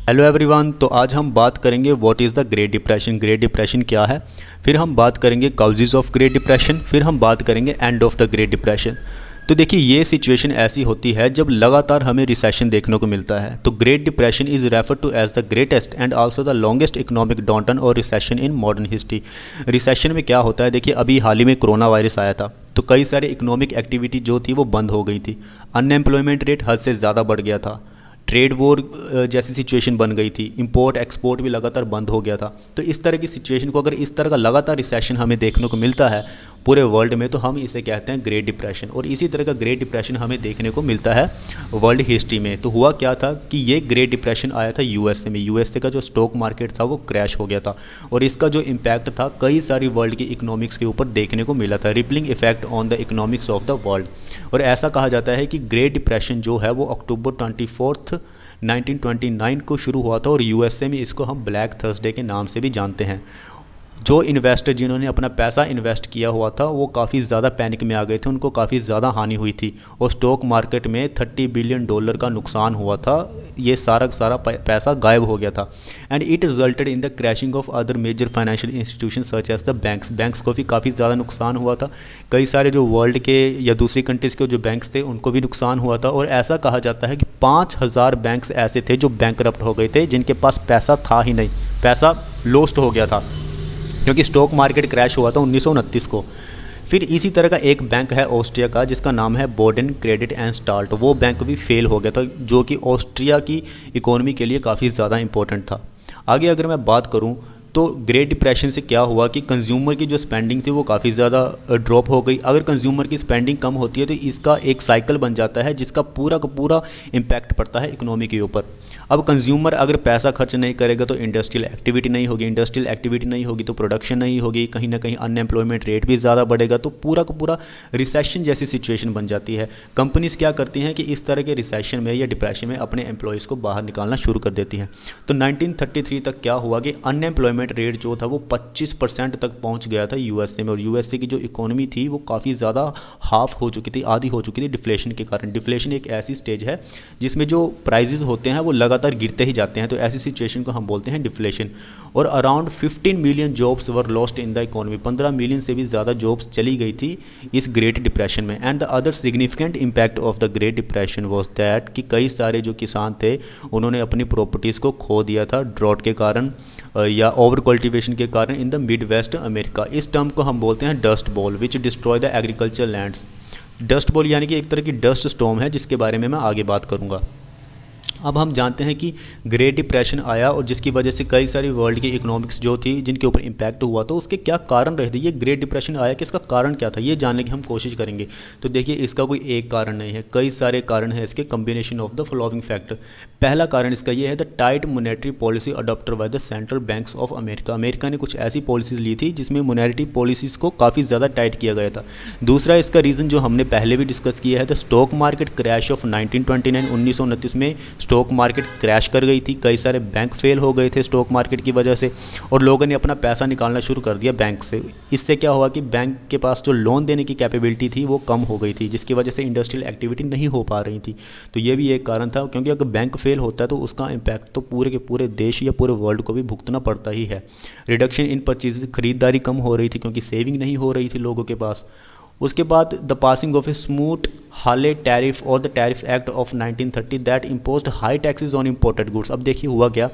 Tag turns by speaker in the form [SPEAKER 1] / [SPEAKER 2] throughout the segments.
[SPEAKER 1] Hello everyone. तो आज हम बात करेंगे what is the great depression. Great depression क्या है, फिर हम बात करेंगे काउजेज़ ऑफ ग्रेट डिप्रेशन, फिर हम बात करेंगे and of the great depression. तो देखिए, ये सिचुएशन ऐसी होती है जब लगातार हमें रिसेशन देखने को मिलता है। तो great depression is refer to as the greatest and also the longest economic downturn और recession in modern history. Recession में क्या होता है, देखिए अभी हाल ही में कोरोना वायरस आया था, तो कई सारे इकोनॉमिक एक्टिविटी जो थी वो बंद हो गई थी। अनएम्प्लॉयमेंट रेट हद से ज़्यादा बढ़ गया था, ट्रेड वॉर जैसी सिचुएशन बन गई थी, इंपोर्ट एक्सपोर्ट भी लगातार बंद हो गया था। तो इस तरह की सिचुएशन को, अगर इस तरह का लगातार रिसेशन हमें देखने को मिलता है पूरे वर्ल्ड में, तो हम इसे कहते हैं ग्रेट डिप्रेशन। और इसी तरह का ग्रेट डिप्रेशन हमें देखने को मिलता है वर्ल्ड हिस्ट्री में। तो हुआ क्या था कि ये ग्रेट डिप्रेशन आया था यूएसए में। यूएसए का जो स्टॉक मार्केट था वो क्रैश हो गया था, और इसका जो इम्पैक्ट था कई सारी वर्ल्ड की इकोनॉमिक्स के ऊपर देखने को मिला था, rippling effect on the economics of the world. और ऐसा कहा जाता है कि ग्रेट डिप्रेशन जो है वो अक्टूबर 24 1929 को शुरू हुआ था, और यूएसए में इसको हम ब्लैक थर्सडे के नाम से भी जानते हैं। जो इन्वेस्टर जिन्होंने अपना पैसा इन्वेस्ट किया हुआ था वो काफ़ी ज़्यादा पैनिक में आ गए थे, उनको काफ़ी ज़्यादा हानि हुई थी, और स्टॉक मार्केट में $30 बिलियन का नुकसान हुआ था। ये सारा का सारा पैसा गायब हो गया था, and it resulted in the crashing of other major financial institution such as the banks. Banks को भी काफ़ी ज़्यादा नुकसान हुआ था। कई सारे जो वर्ल्ड के या दूसरी कंट्रीज़ के जो बैंक्स थे उनको भी नुकसान हुआ था, और ऐसा कहा जाता है कि 5000 बैंक्स ऐसे थे जो बैंकरप्ट हो गए थे, जिनके पास पैसा था ही नहीं, पैसा लॉस्ट हो गया था, क्योंकि स्टॉक मार्केट क्रैश हुआ था 1929 को। फिर इसी तरह का एक बैंक है ऑस्ट्रिया का, जिसका नाम है बोडेन क्रेडिट एंड स्टार्ट। वो बैंक भी फेल हो गया था, जो कि ऑस्ट्रिया की इकोनॉमी के लिए काफ़ी ज़्यादा इंपॉर्टेंट था। आगे अगर मैं बात करूं तो ग्रेट डिप्रेशन से क्या हुआ कि कंज्यूमर की जो स्पेंडिंग थी वो काफ़ी ज़्यादा ड्रॉप हो गई। अगर कंज्यूमर की स्पेंडिंग कम होती है तो इसका एक साइकिल बन जाता है, जिसका पूरा का पूरा इम्पैक्ट पड़ता है इकोनॉमी के ऊपर। अब कंज्यूमर अगर पैसा खर्च नहीं करेगा तो इंडस्ट्रियल एक्टिविटी नहीं होगी, इंडस्ट्रियल एक्टिविटी नहीं होगी तो प्रोडक्शन नहीं होगी, कहीं ना कहीं अनएम्प्लॉयमेंट रेट भी ज़्यादा बढ़ेगा, तो पूरा का पूरा रिसेशन जैसी सिचुएशन बन जाती है। कंपनीज क्या करती हैं कि इस तरह के रिसेशन में या डिप्रेशन में अपने एम्प्लॉयज़ को बाहर निकालना शुरू कर देती हैं। तो 1933 तक क्या हुआ कि अनएम्प्लॉयमेंट रेट जो था वो 25% तक पहुंच गया था यूएसए में, और यूएसए की जो इकोनॉमी थी वो काफ़ी ज़्यादा हाफ हो चुकी थी, आधी हो चुकी थी डिफ्लेशन के कारण। डिफ्लेशन एक ऐसी स्टेज है जिसमें जो प्राइजेज होते हैं वो लगातार गिरते ही जाते हैं, तो ऐसी सिचुएशन को हम बोलते हैं डिफ्लेशन। और around 15 million jobs were lost in the economy. 15 million से भी ज़्यादा जॉब्स चली गई थी इस ग्रेट डिप्रेशन में। And the other significant impact of the great depression was that कि कई सारे जो किसान थे उन्होंने अपनी प्रॉपर्टीज़ को खो दिया था ड्रॉट के कारण या ओवर कल्टिवेशन के कारण in the mid west America. इस टर्म को हम बोलते हैं dust bowl, which destroy the agriculture lands. Dust bowl यानी कि एक तरह की डस्ट स्टॉर्म है, जिसके बारे में मैं आगे बात करूँगा। अब हम जानते हैं कि ग्रेट डिप्रेशन आया और जिसकी वजह से कई सारी वर्ल्ड की इकोनॉमिक्स जो थी जिनके ऊपर इम्पैक्ट हुआ, तो उसके क्या कारण रहे थे। ये ग्रेट डिप्रेशन आया कि इसका कारण क्या था, ये जानने की हम कोशिश करेंगे। तो देखिए, इसका कोई एक कारण नहीं है, कई सारे कारण हैं इसके, combination of the following factor. पहला कारण इसका ये है the tight monetary policy adopted by the central banks of America. America ने कुछ ऐसी पॉलिसीज़ ली थी जिसमें मोनेटरी पॉलिसीज़ को काफ़ी ज़्यादा टाइट किया गया था। दूसरा इसका रीज़न जो हमने पहले भी डिस्कस किया है, the stock market crash of 1929 1929 में स्टॉक मार्केट क्रैश कर गई थी, कई सारे बैंक फेल हो गए थे स्टॉक मार्केट की वजह से, और लोगों ने अपना पैसा निकालना शुरू कर दिया बैंक से। इससे क्या हुआ कि बैंक के पास जो लोन देने की कैपेबिलिटी थी वो कम हो गई थी, जिसकी वजह से इंडस्ट्रियल एक्टिविटी नहीं हो पा रही थी। तो ये भी एक कारण था, क्योंकि अगर बैंक फेल होता है तो उसका इम्पैक्ट तो पूरे के पूरे देश या पूरे वर्ल्ड को भी भुगतना पड़ता ही है। रिडक्शन इन परचेज, खरीदारी कम हो रही थी क्योंकि सेविंग नहीं हो रही थी लोगों के पास। उसके बाद the passing of a smooth हाले टैरिफ और the tariff act of 1930 that imposed high taxes on imported goods. अब देखिए हुआ क्या,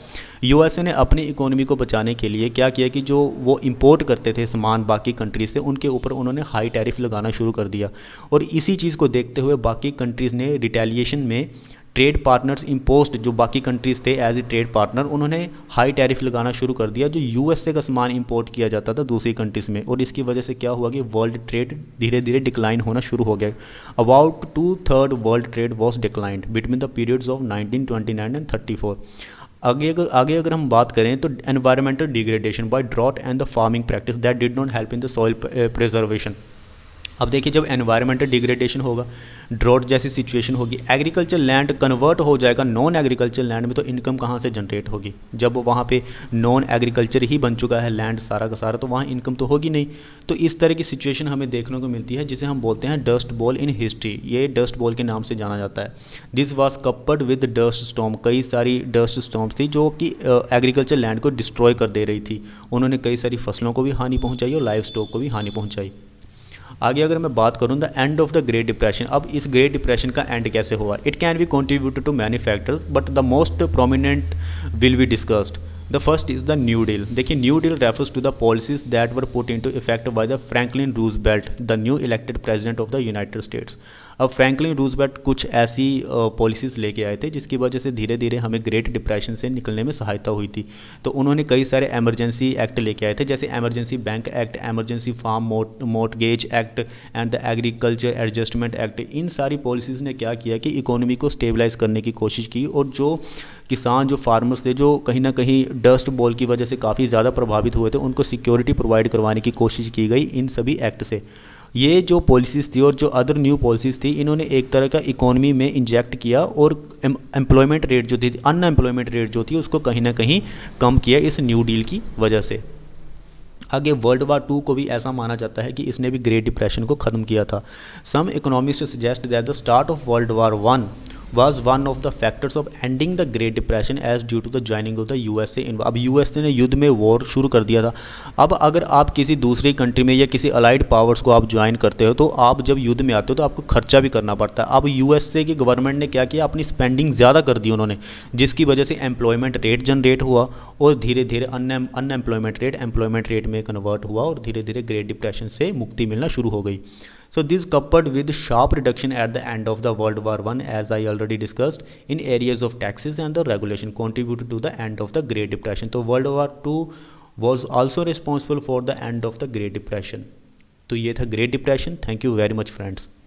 [SPEAKER 1] यूएसए ने अपनी इकोनॉमी को बचाने के लिए क्या किया कि जो वो इंपोर्ट करते थे सामान बाकी कंट्रीज से, उनके ऊपर उन्होंने हाई टैरिफ लगाना शुरू कर दिया। और इसी चीज़ को देखते हुए बाकी कंट्रीज़ ने रिटेलिएशन में ट्रेड पार्टनर्स इम्पोज्ड, जो बाकी कंट्रीज़ थे एज ए ट्रेड पार्टनर, उन्होंने हाई टैरिफ लगाना शुरू कर दिया जो यूएसए का सामान इंपोर्ट किया जाता था दूसरी कंट्रीज़ में। और इसकी वजह से क्या हुआ कि वर्ल्ड ट्रेड धीरे धीरे डिक्लाइन होना शुरू हो गया। About 2/3 world trade was declined between the periods of 1929 and 34। आगे अगर हम बात करें तो environmental degradation by drought and the farming practice that did not help in the soil preservation. अब देखिए जब एनवायरमेंटल डिग्रेडेशन होगा, ड्रॉट जैसी सिचुएशन होगी, एग्रीकल्चर लैंड कन्वर्ट हो जाएगा नॉन एग्रीकल्चर लैंड में, तो इनकम कहाँ से जनरेट होगी? जब वहाँ पे नॉन एग्रीकल्चर ही बन चुका है लैंड सारा का सारा, तो वहाँ इनकम तो होगी नहीं। तो इस तरह की सिचुएशन हमें देखने को मिलती है, जिसे हम बोलते हैं डस्ट बॉल इन हिस्ट्री। ये डस्ट बॉल के नाम से जाना जाता है। This was coupled with dust storm, कई सारी डस्ट स्टॉर्म्स थी जो कि एग्रीकल्चर लैंड को डिस्ट्रॉय कर दे रही थी। उन्होंने कई सारी फसलों को भी हानि पहुँचाई और लाइफ स्टॉक को भी हानि पहुँचाई। आगे अगर मैं बात करूं the end of the great depression, अब इस ग्रेट डिप्रेशन का एंड कैसे हुआ? It can be contributed to many factors but the most prominent will be discussed. The first is the new deal. देखिए new deal refers to the policies that were put into effect by the Franklin Roosevelt, the new elected president of the United States. अब Franklin Roosevelt कुछ ऐसी policies लेके आए थे जिसकी वजह से धीरे धीरे हमें ग्रेट डिप्रेशन से निकलने में सहायता हुई थी। तो उन्होंने कई सारे एमरजेंसी एक्ट लेके आए थे, जैसे emergency bank act, emergency farm mortgage act and the agriculture adjustment act. इन सारी पॉलिसीज़ ने क्या किया कि इकोनॉमी को स्टेबलाइज करने की कोशिश की, और जो किसान, जो फार्मर्स थे, जो कहीं ना कहीं डस्ट बॉल की वजह से काफ़ी ज़्यादा प्रभावित हुए थे, उनको सिक्योरिटी प्रोवाइड करवाने की कोशिश की गई इन सभी एक्ट से। ये जो पॉलिसीज़ थी और जो अदर न्यू पॉलिसीज़ थी, इन्होंने एक तरह का इकोनॉमी में इंजेक्ट किया और एम्प्लॉयमेंट रेट जो थी, अनएम्प्लॉयमेंट रेट जो थी, उसको कहीं ना कहीं कम किया इस न्यू डील की वजह से। आगे वर्ल्ड वार 2 को भी ऐसा माना जाता है कि इसने भी ग्रेट डिप्रेशन को ख़त्म किया था। Some economist suggest that the start of world war 1 was one of the factors of ending the Great Depression as due to the joining of the USA in। अब यूएसए ने युद्ध में war शुरू कर दिया था। अब अगर आप किसी दूसरी कंट्री में या किसी अलाइड पावर्स को आप ज्वाइन करते हो, तो आप जब युद्ध में आते हो तो आपको खर्चा भी करना पड़ता है। अब यूएसए की गवर्नमेंट ने क्या किया, अपनी स्पेंडिंग ज़्यादा कर दी उन्होंने, जिसकी वजह से एम्प्लॉयमेंट रेट जनरेट हुआ और धीरे धीरे अनएम्प्लॉयमेंट रेट एम्प्लॉयमेंट रेट में कन्वर्ट हुआ और धीरे धीरे ग्रेट डिप्रेशन से मुक्ति मिलना शुरू हो गई। So this coupled with sharp reduction at the end of the World War I, as I already discussed, in areas of taxes and the regulation contributed to the end of the Great Depression. तो World War II was also responsible for the end of the Great Depression. तो ये था Great Depression. Thank you very much friends.